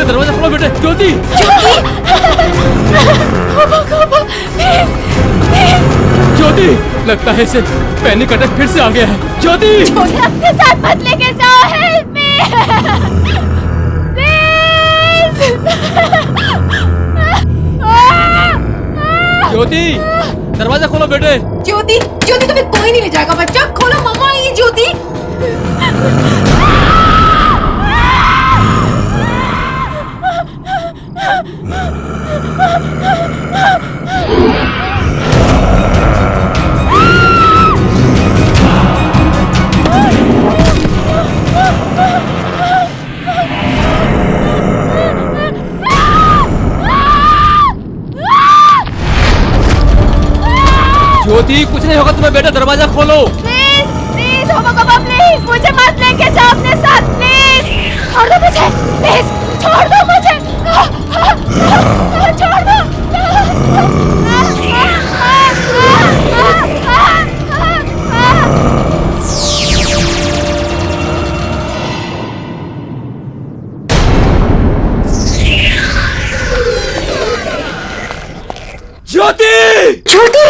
दरवाजा खोलो बेटे। ज्योति ज्योति, लगता है इसे पैनिक अटैक फिर से आ गया है। ज्योति अपने साथ मत लेके जाओ, हेल्प मी ज्योति, दरवाजा खोलो बेटे। ज्योति ज्योति, तुम्हें कोई नहीं ले जाएगा बच्चा, खोलो, मम्मा आई है। ज्योति ज्योति, कुछ नहीं होगा तुम्हें बेटा, दरवाजा खोलो। प्लीज प्लीज, प्लीज मुझे मत लेके जाओ अपने साथ, प्लीज छोड़ दो मुझे, प्लीज छोड़ दो मुझे, छोड़ दो। ज्योति ज्योति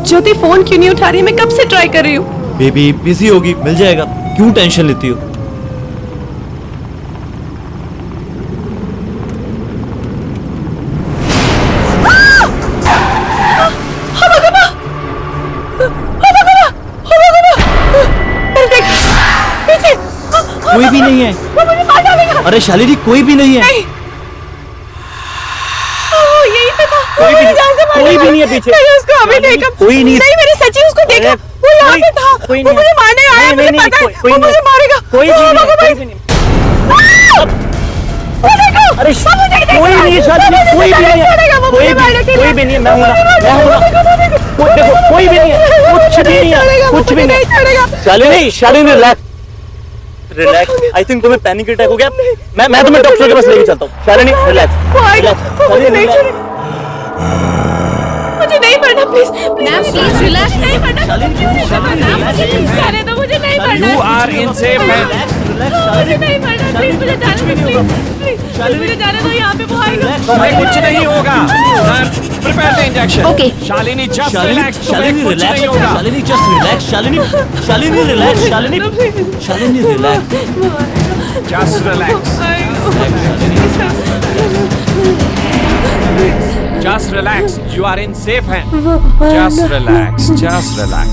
ज्योति फोन क्यों नहीं उठा रही? मैं कब से ट्राई कर रही हूँ। बेबी बिजी होगी, मिल जाएगा, क्यों टेंशन लेती हो? कोई भी नहीं है। अरे शालिनी, कोई भी नहीं है। यही पे था। कोई भी नहीं है पीछे। उसको अभी देखा। कोई नहीं। नहीं, मैंने सच्ची उसको देखा। वो यहाँ पे था। वो मुझे मारने आया, मुझे पता है। वो मुझे मारेगा। कोई भी नहीं। अरे कोई नहीं शालिनी, कोई भी नहीं है। कोई भी नहीं है। मैं हूँ ना। देखो कोई भी नहीं है, कुछ भी नहीं है, कुछ भी नहीं। शालिनी रिलैक्स। आई थिंक तुम्हें पैनिक अटैक हो गया। मैं तुम्हें डॉक्टर के पास लेके चलता हूँ। शालिनी रिलैक्स। मुझे नहीं पढ़ना, प्लीज मैम प्लीज रिलैक्स। नहीं पढ़ना। जाने दो, मुझे नहीं पढ़ना। You are in safe hands. मुझे नहीं पढ़ना, प्लीज मुझे जाने दो, प्लीज मुझे जाने दो। यहाँ पे वो आएगा। तुम्हें कुछ नहीं होगा। Prepare the injection. Okay. Shalini just relax. तुम्हें कुछ रिलैक्स। नहीं होगा। Shalini just relax. Shalini relax. Shalini relax. Just relax. Just relax. You are in safe hands. Just relax. Just relax.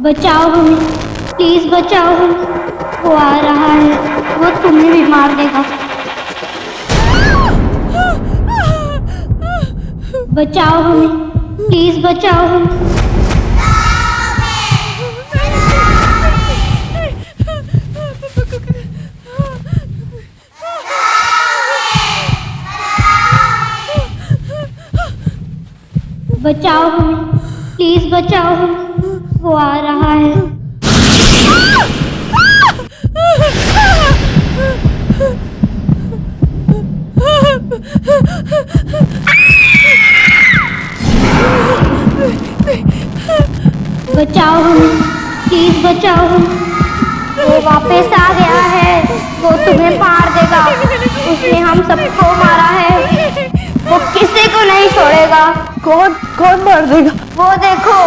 बचाओ हमें, प्लीज बचाओ हमें, वो आ रहा है, वो तुम्हें भी मार देगा। बचाओ हमें, प्लीज बचाओ हमें। बचाओ हमें, प्लीज बचाओ हमें, वो आ रहा है। बचाओ हमें, प्लीज बचाओ हमें, वो वापस आ गया है, वो तुम्हें मार देगा, उसने हम सबको मारा है, वो किसी को नहीं छोड़ेगा। कौन मार देगा? वो देखो।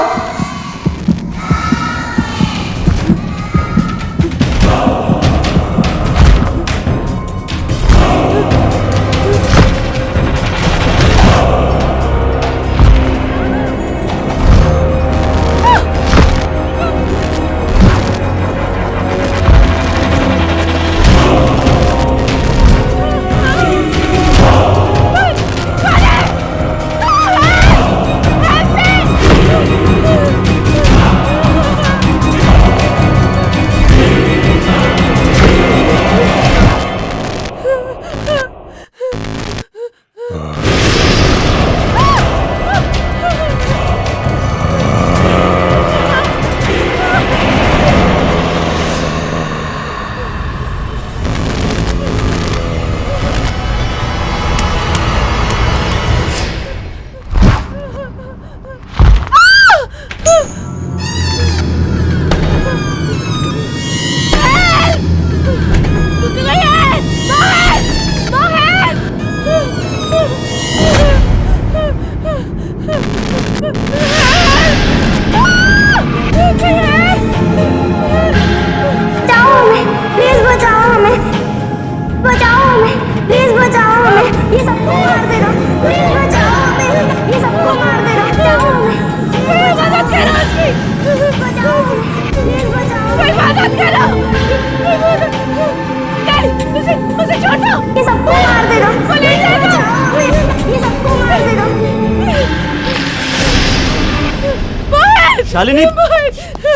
शालिनी,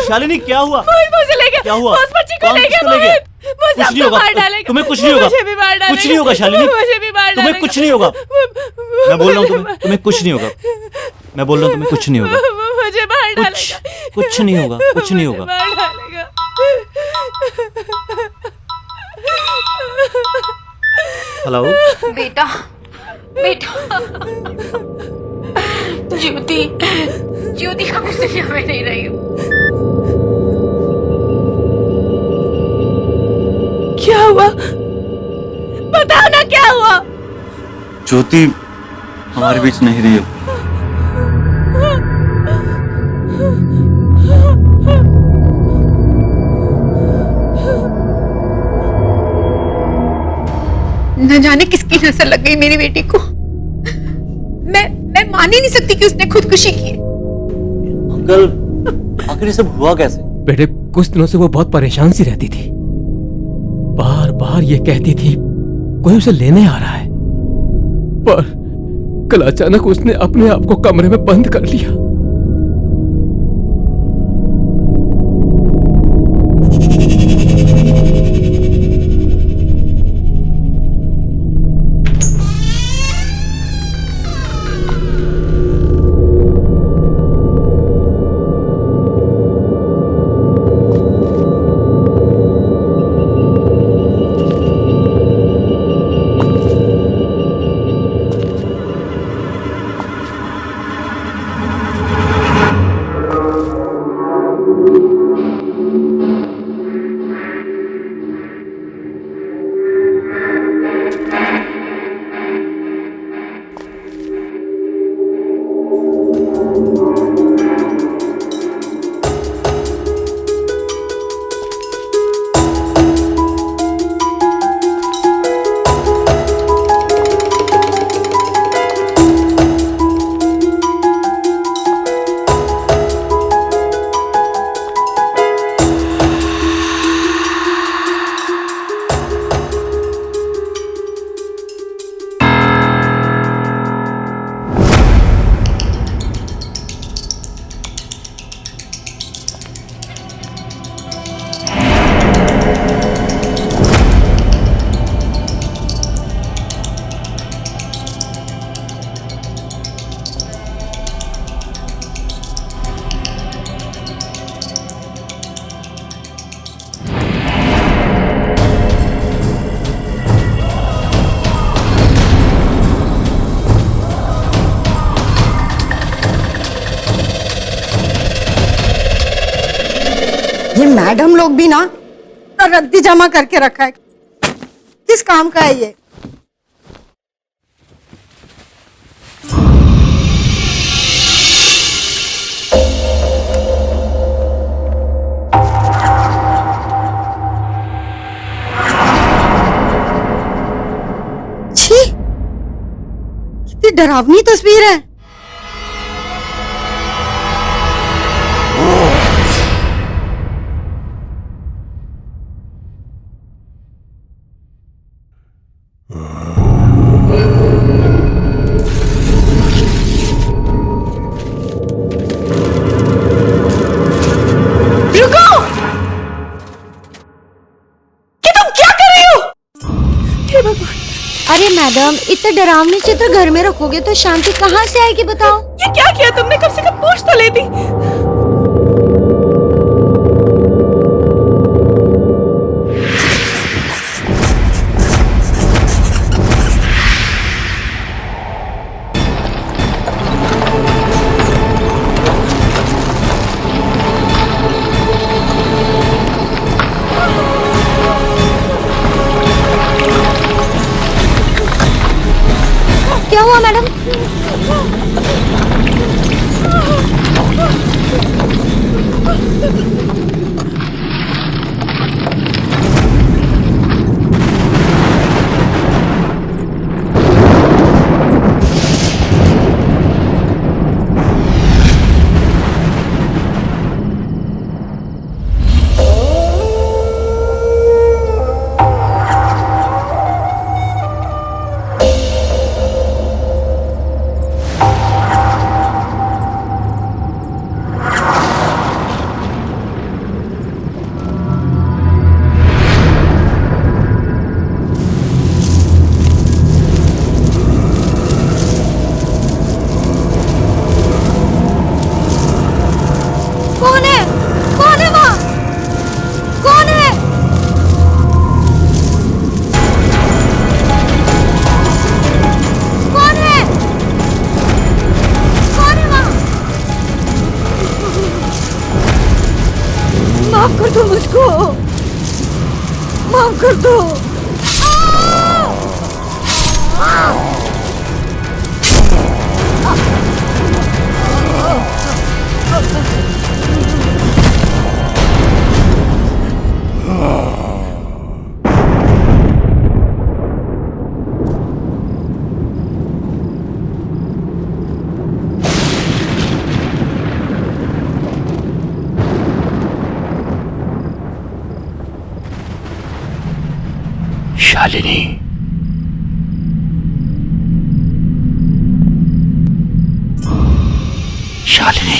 शालिनी क्या हुआ? मुझे ले गया। क्या हुआ? उस बच्ची को कौन ले किसको गया? ले गया? मुझे कुछ नहीं होगा, मार डालेगा। तुम्हें कुछ नहीं होगा, मुझे भी मार डालेगा। कुछ नहीं होगा शालिनी, मुझे भी मार तुम्हें कुछ नहीं होगा, मैं बोल रहा हूँ तुम्हें कुछ नहीं होगा, मैं बोल रहा हूँ तुम्हें कुछ नहीं होगा, मुझे मार डालेगा। कुछ नहीं होगा, कुछ नहीं होगा। मार डालेगा। हेलो बेटा, बेटा, ज्योति, ज्योति का कुछ मैं नहीं रही हूँ। क्या हुआ? बताओ ना क्या हुआ? ज्योति हमारे बीच नहीं रही है। न जाने किसकी नजर लग गई मेरी बेटी को। मैं मान ही नहीं सकती कि उसने खुदकुशी की। अंकल, आखिर ये सब हुआ कैसे? बेटे कुछ दिनों से वो बहुत परेशान सी रहती थी, बार बार ये कहती थी कोई उसे लेने आ रहा है, पर कल अचानक उसने अपने आप को कमरे में बंद कर लिया। ये मैडम लोग भी ना रद्दी जमा करके रखा है। किस काम का है ये? छी, कितनी डरावनी तस्वीर है। अरे मैडम, इतने डरावने चित्र घर में रखोगे तो शांति कहाँ से आएगी बताओ? ये क्या किया तुमने? कम से कम पूछ तो लेती। क्या हुआ मैडम? माफ कर दो मुझको, माफ कर दो। शालिनी, शालिनी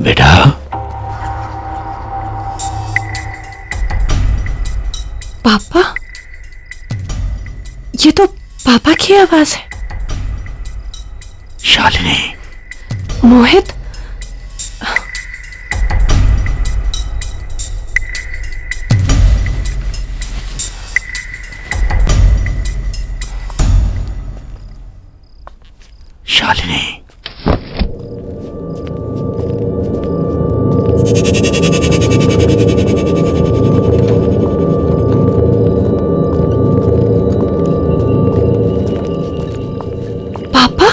बेटा, पापा? ये तो पापा की आवाज है। शालिनी, मोहित, शालिनी, पापा?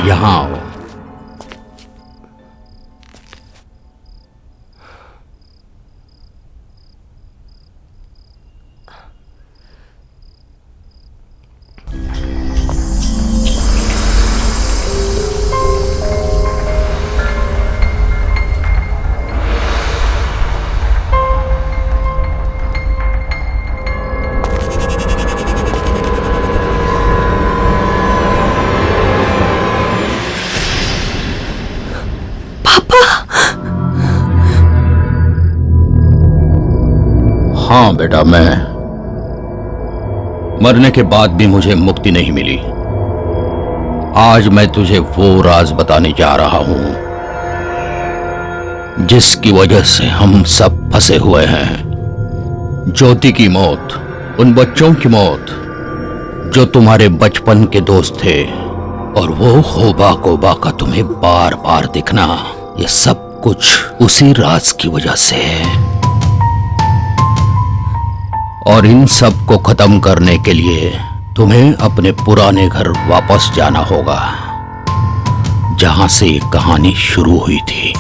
यहाँ आओ। हाँ बेटा, मैं मरने के बाद भी मुझे मुक्ति नहीं मिली। आज मैं तुझे वो राज बताने जा रहा हूं जिसकी वजह से हम सब फंसे हुए हैं। ज्योति की मौत, उन बच्चों की मौत, जो तुम्हारे बचपन के दोस्त थे, और वो होबा कोबा का तुम्हें बार बार दिखना, ये सब कुछ उसी राज की वजह से है। और इन सब को खत्म करने के लिए तुम्हें अपने पुराने घर वापस जाना होगा, जहां से ये कहानी शुरू हुई थी।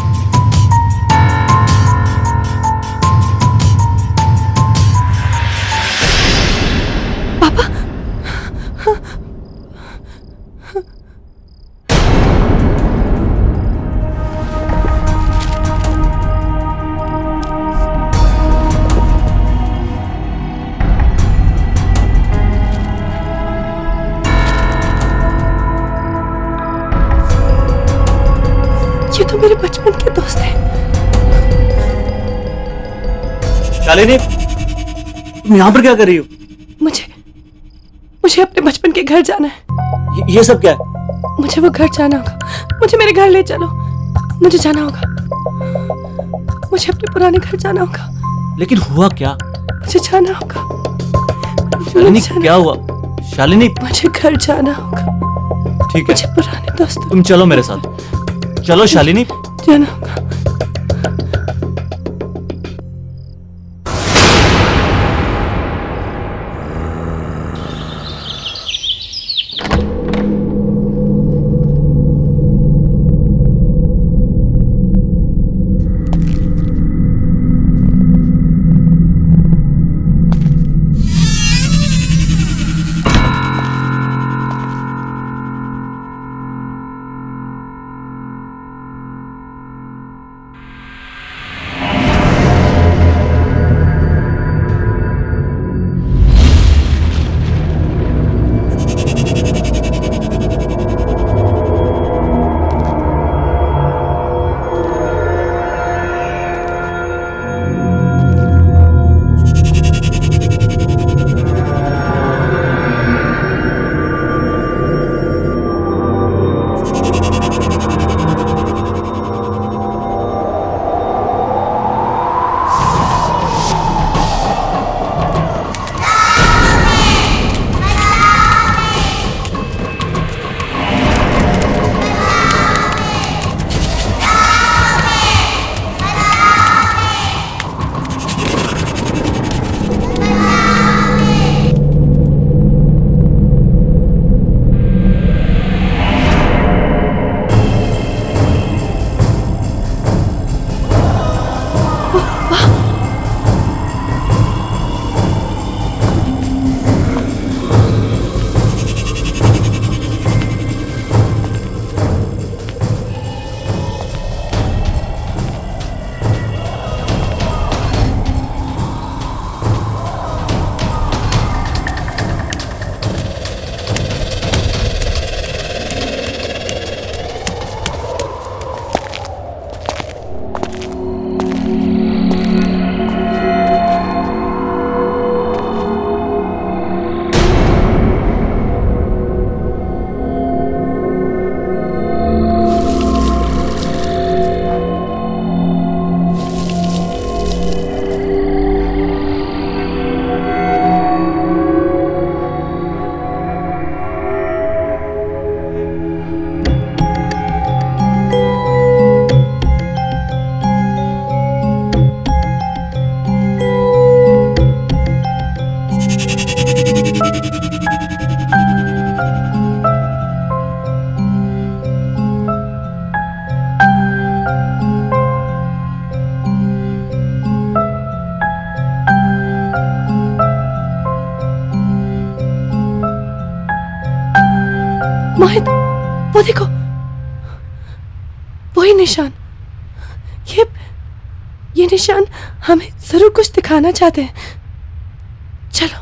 ये तो मेरे बचपन के दोस्त हैं। शालिनी, तुम यहाँ पर क्या कर रही हो? मुझे अपने बचपन के घर जाना है। ये सब क्या है? मुझे वो घर जाना होगा। मुझे मेरे घर ले चलो। मुझे जाना होगा। मुझे अपने पुराने घर जाना होगा। लेकिन हुआ क्या? मुझे जाना होगा। शालिनी, क्या हुआ? शालिनी, मुझे घर जाना होगा। ठीक है, मुझे पुराने दोस्त, तुम चलो मेरे साथ। चलो शालिनी। जाना होगा। मोहित, वो देखो, वही निशान। ये निशान हमें जरूर कुछ दिखाना चाहते हैं। चलो।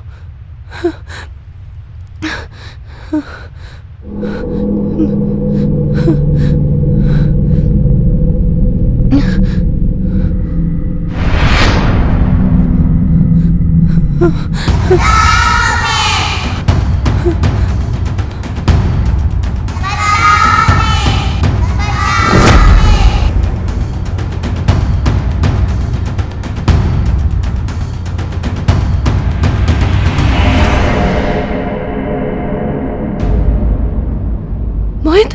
मोहित,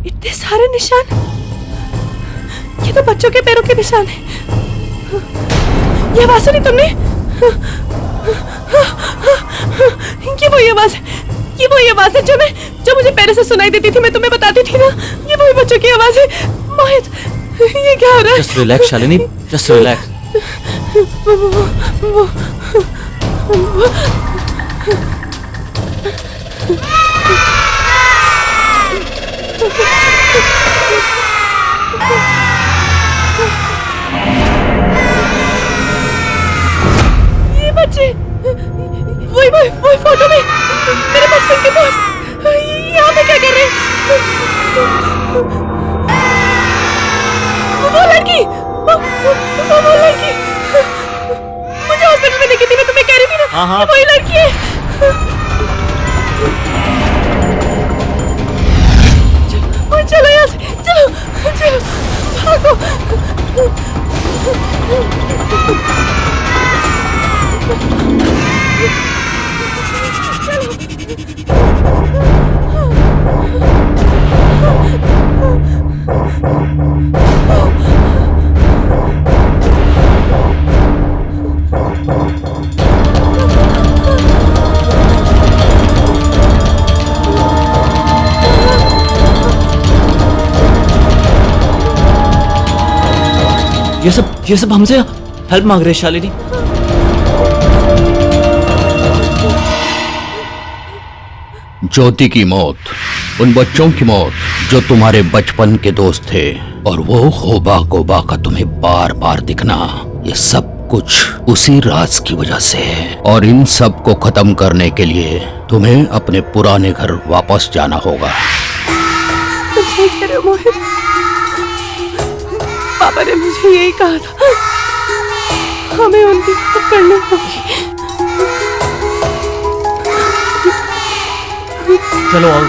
इतने सारे निशान, ये तो बच्चों के पैरों के निशान है। ये आवाज सुनी तुमने? ये वही आवाज है, ये वही आवाज है जो मुझे पहले से सुनाई देती थी, मैं तुम्हें बताती थी ना, ये वही बच्चों की आवाज है। मोहित, ये क्या हो रहा है? Just relax Shalini, just relax. ये बच्चे, वही फोटो में मेरे बचपन के दोस्त यहाँ पे क्या कर रहे हैं? वो लड़की, वो लड़की मुझे हॉस्पिटल में देखी थी, मैं तुम्हें कह रही थी ना। हाँ, हाँ। ये वही लड़की है। चलो यहाँ से, चलो चलो भागो। ये सब हमसे हेल्प मांग रहे हैं शालिनी। ज्योति की मौत, उन बच्चों की मौत जो तुम्हारे बचपन के दोस्त थे, और वो होबा गोबा का तुम्हें बार बार दिखना, ये सब कुछ उसी राज की वजह से है। और इन सब को खत्म करने के लिए तुम्हें अपने पुराने घर वापस जाना होगा। तुम सही कह रहे हो मोहित, पापा ने मुझे यही कहा था, हमें उनकी मदद करनी होगी। चलो आओ।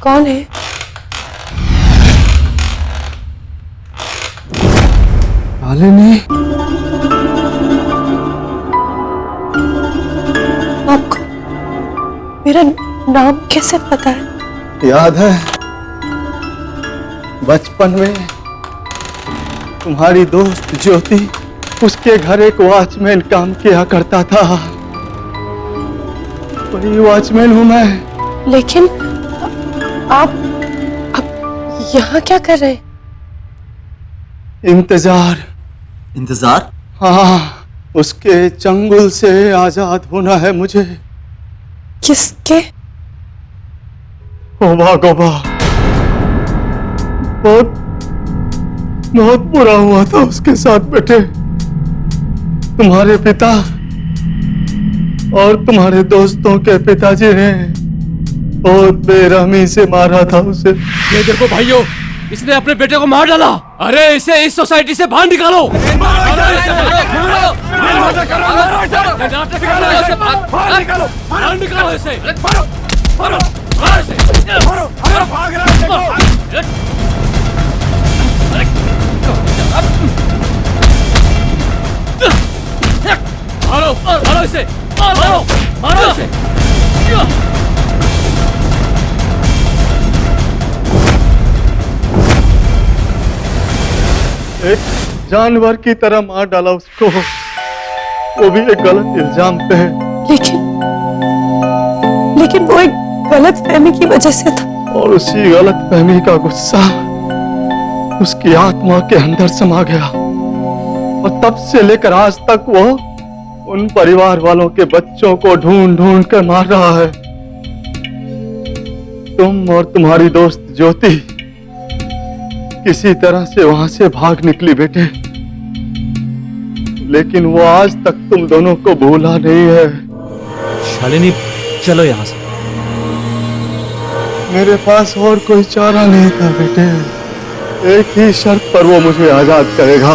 कौन है? शालिनी, आपको मेरा नाम कैसे पता है? याद है बचपन में तुम्हारी दोस्त ज्योति, उसके घर एक वॉचमैन काम किया करता था, वही वॉचमैन हूं मैं। लेकिन आप यहाँ क्या कर रहे हैं? इंतजार। इंतजार? हाँ, उसके चंगुल से आजाद होना है मुझे। किसके? गोबा गोबा, बहुत बुरा हुआ था उसके साथ बेटे। तुम्हारे पिता और तुम्हारे दोस्तों के पिताजी ने बहुत बेरहमी से मारा था उसे। ये देखो भाइयों, इसने अपने बेटे को मार डाला। अरे इसे इस सोसाइटी से बाहर निकालो। निकालो इसे। मारो मारो इसे, मारो मारो इसे। एक जानवर की तरह मार डाला उसको, वो भी एक गलत इल्जाम पे। लेकिन वो एक गलत फहमी की वजह से था। और उसी गलत फहमी का गुस्सा उसकी आत्मा के अंदर समा गया, और तब से लेकर आज तक वो उन परिवार वालों के बच्चों को ढूंढ ढूंढ कर मार रहा है। तुम और तुम्हारी दोस्त ज्योति किसी तरह से वहां से भाग निकली बेटे, लेकिन वो आज तक तुम दोनों को भूला नहीं है। शालिनी चलो यहाँ से। मेरे पास और कोई चारा नहीं था बेटे। एक ही शर्त पर वो मुझे आजाद करेगा,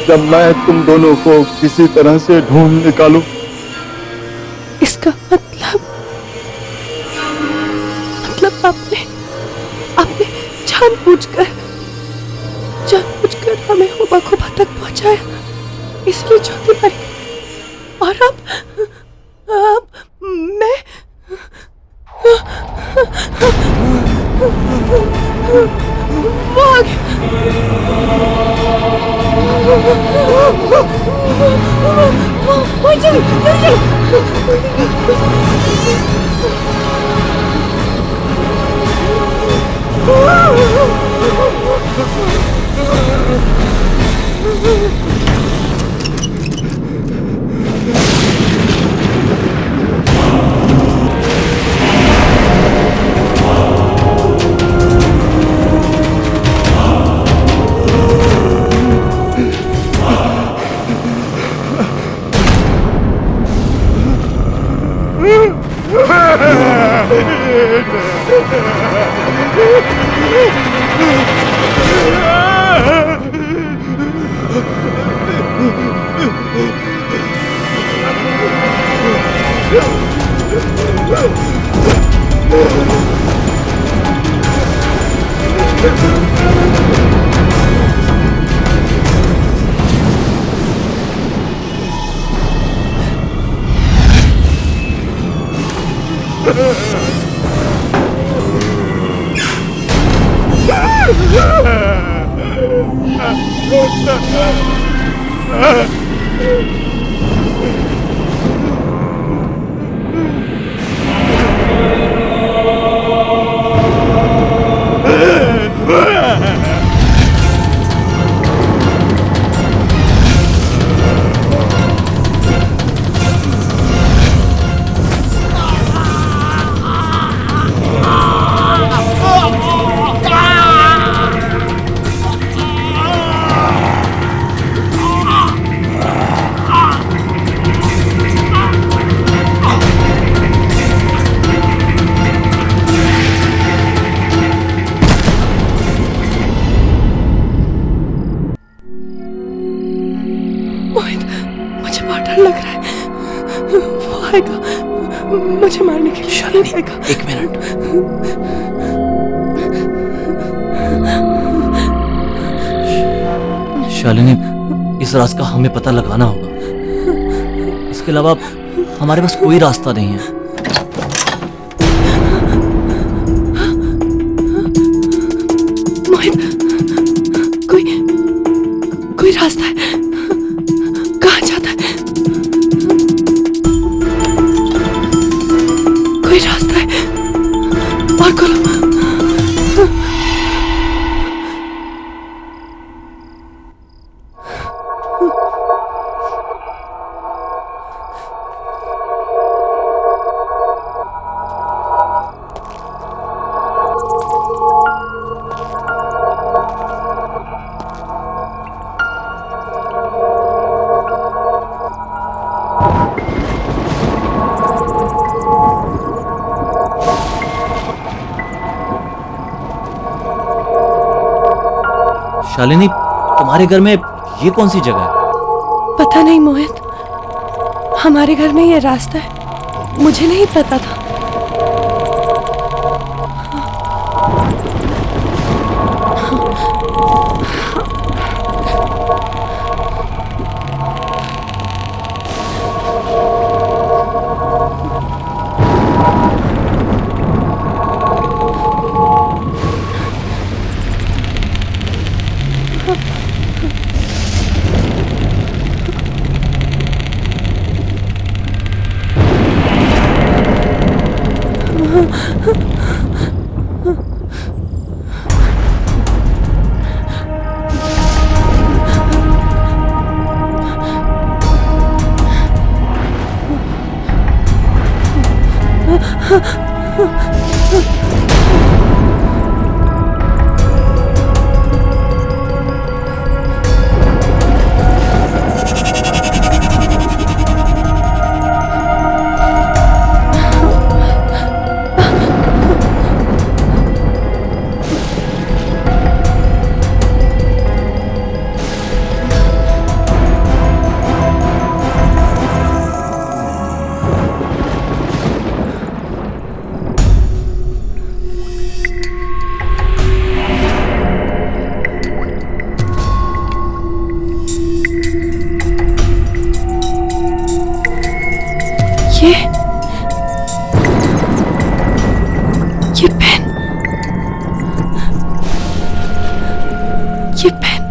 जब मैं तुम दोनों को किसी तरह से ढूंढ निकालूं। इसका मतलब आपने जानबूझकर हमें हुबा खुबा तक पहुंचाया, इसलिए ज्योति मर गई। और अब मैं वो आ गया। वो चलो मुझे मारने के लिए। शालिनी आएगा। एक मिनट। शालिनी, इस राज का हमें पता लगाना होगा। इसके अलावा हमारे पास कोई रास्ता नहीं है। मोहित, कोई रास्ता है? कहाँ जाता है? कोई रास्ता है? और खोलो। शालिनी, तुम्हारे घर में ये कौन सी जगह है? पता नहीं मोहित, हमारे घर में ये रास्ता है, मुझे नहीं पता था। ये पेन, ये पेन,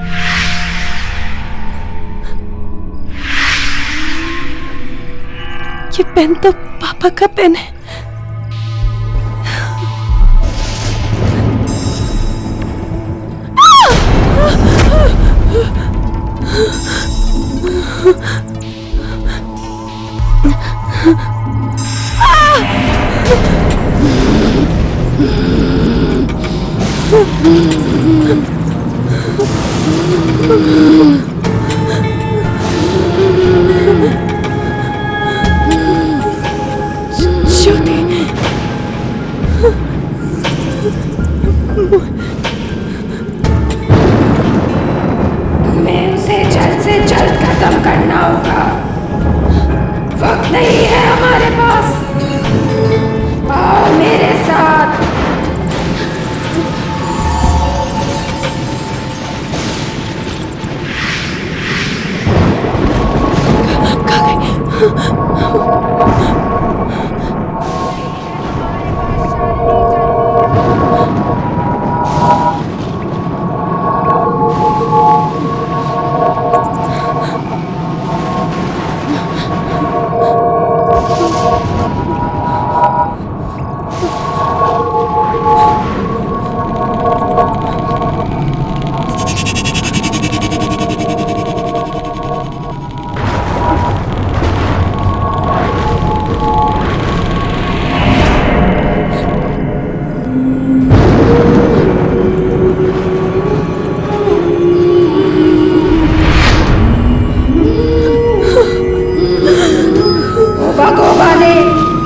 ये पेन तो पापा का पेन है। ज्योति, तुम्हें उसे जल्द से जल्द खत्म करना होगा। वक्त नहीं है हमारे पास। आओ मेरे साथ।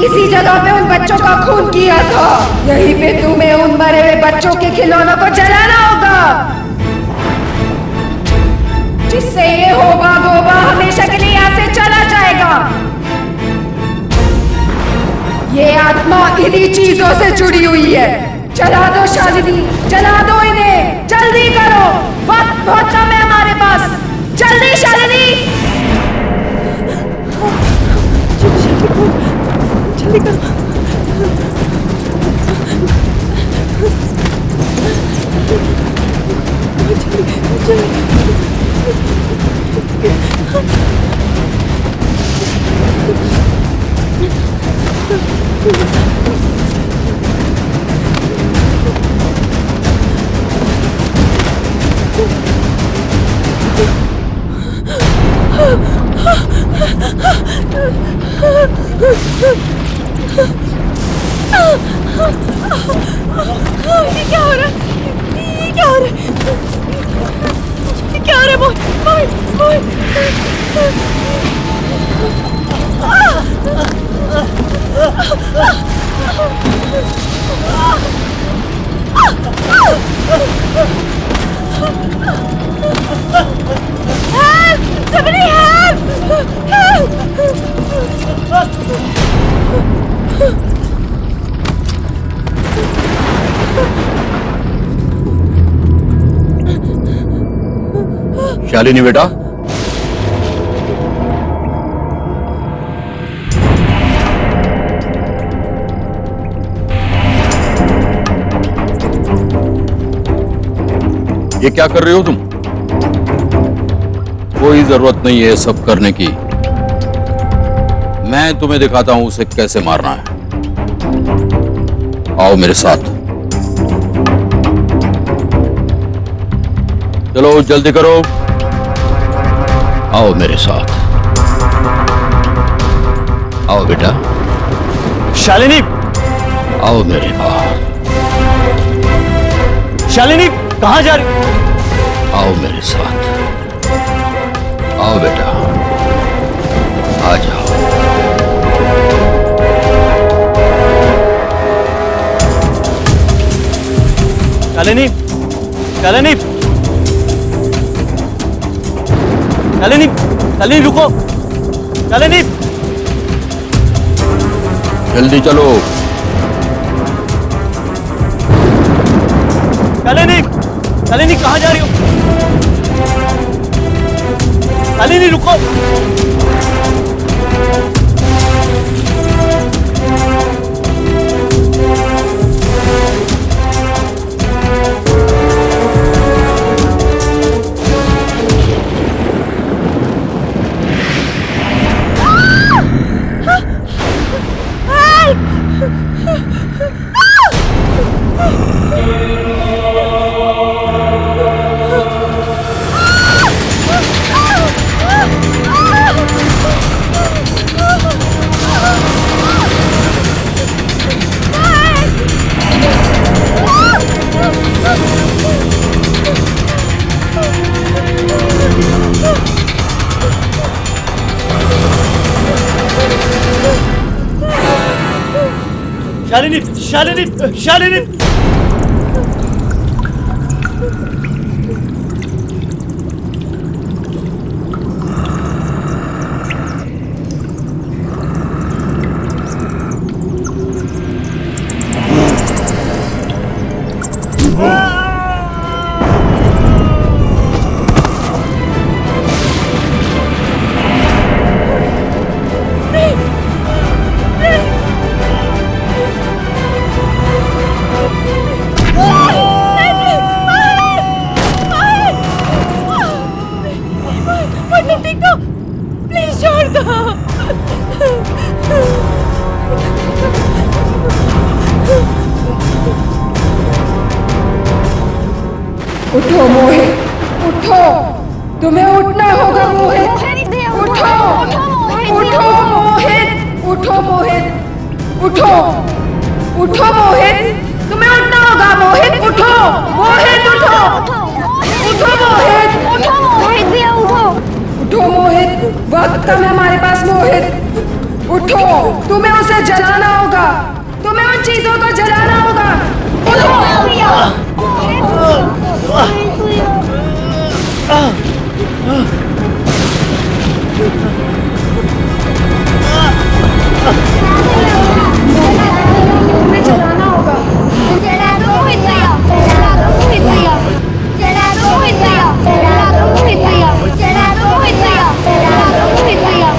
इसी जगह पे उन बच्चों का खून किया था। यहीं पे तुम्हें उन मरे हुए बच्चों के खिलौनों को जलाना होगा, जिससे ये होगा गोबा हमेशा के लिए यहाँ से चला जाएगा। ये आत्मा इन्हीं चीजों से जुड़ी हुई है। जला दो शालिनी, जला दो इन्हें, जल्दी करो, वक्त बहुत कम है हमारे पास। जल्दी शालिनी। जल्दी करो। ये क्या हो रहा है? ये क्या हो रहा है? ये क्या हो रहा है? मोहित, Help! Somebody help! शालिनी बेटा, ये क्या कर रहे हो तुम? कोई जरूरत नहीं है सब करने की। मैं तुम्हें दिखाता हूं उसे कैसे मारना है। आओ मेरे साथ। चलो जल्दी करो। आओ मेरे साथ। आओ बेटा। शालिनी, आओ मेरे पास। शालिनी कहाँ जा रही? आओ मेरे साथ। आओ बेटा, आ जाओ। शालिनी, शालिनी, शालिनी, शालिनी रुको, शालिनी, जल्दी चलो। शालिनी, शालिनी कहाँ जा रही हो? शालिनी रुको। शालिनी, शालिनी, शालिनी, प्लीज छोड़ दो। उठो मोहित, उठो, तुम्हें उठना होगा मोहित। उठो, उठो मोहित, उठो मोहित, उठो, उठो मोहित, तुम्हें उठना होगा मोहित। उठो मोहित, उठो, उठो मोहित, उठो मोहित भैया उठो। उठो मोहित, वक्त कम है हमारे पास मोहित। उठो, तुम्हें उसे जलाना होगा, तुम्हें उन चीजों को जलाना होगा। उठो तुम्हें जलाना होगा। जला दो मोहित भैया, जला दो मोहित भैया, जला दो मोहित भैया, जला दो मोहित भैया, जला दो मोहित भैया, जला दो मोहित भैया।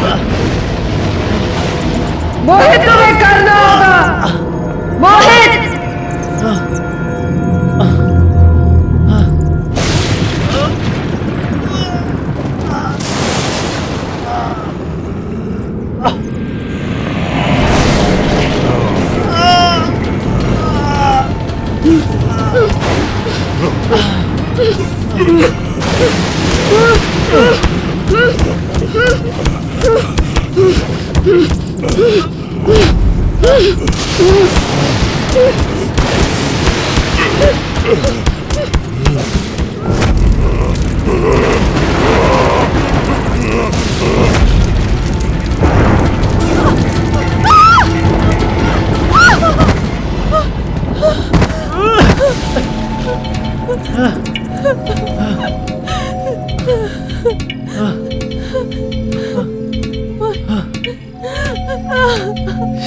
मोहित तुम्हें करना होगा मोहित।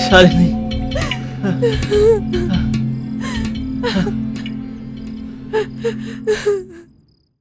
शालिनी,